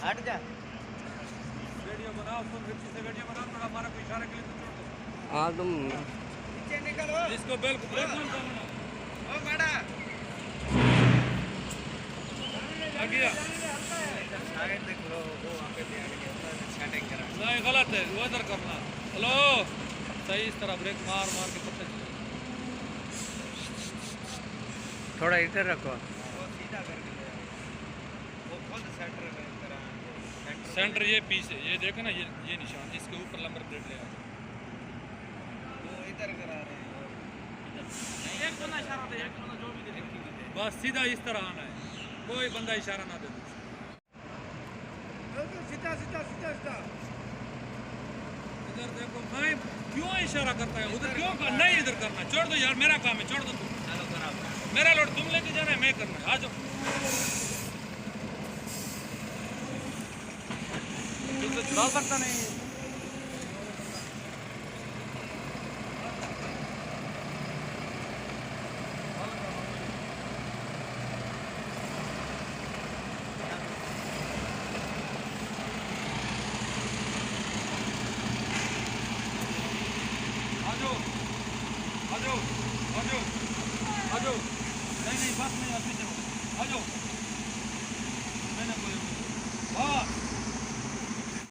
हट जा। वीडियो बनाओ, तुम रिक्शे से वीडियो बनाओ, थोड़ा हमारा कोई इशारा के लिए तो छोड़ दो। हाँ तुम नीचे निकलो। इसको बिल्कुल ओ बड़ा आ गया। साइड देख लो, वो वहाँ पे बैठ गया, सेटिंग करा। नहीं गलत है, वो इधर करना। हेलो, सही इस तरह ब्रेक मार मार के पत्ते थोड़ा इधर रखो। वो सीधा करके ले आओ। वो खुद सेंटर में करा। सेंटर ये पीछे, ये देखो ना, ये निशान, इसके ऊपर नंबर प्लेट ले आओ। वो इधर करा रहे हैं। एक बंदा इशारा दे, एक बंदा जो भी दे, बस सीधा इस तरह आना है, कोई बंदा इशारा ना दे। सीधा सीधा सीधा सीधा। इधर देखो, मैं क्यों इशारा करता है उधर, क्यों नहीं इधर करना, छोड़ दो यार, मेरा काम है, छोड़ दो तुम। चलो करा। मेरा लोड तुम लेके जाना है, मैं करना है, आ जाओ। तू तो छुड़ा सकता नहीं। आ जाओ, नहीं बस नहीं, अभी चलो, आ जाओ।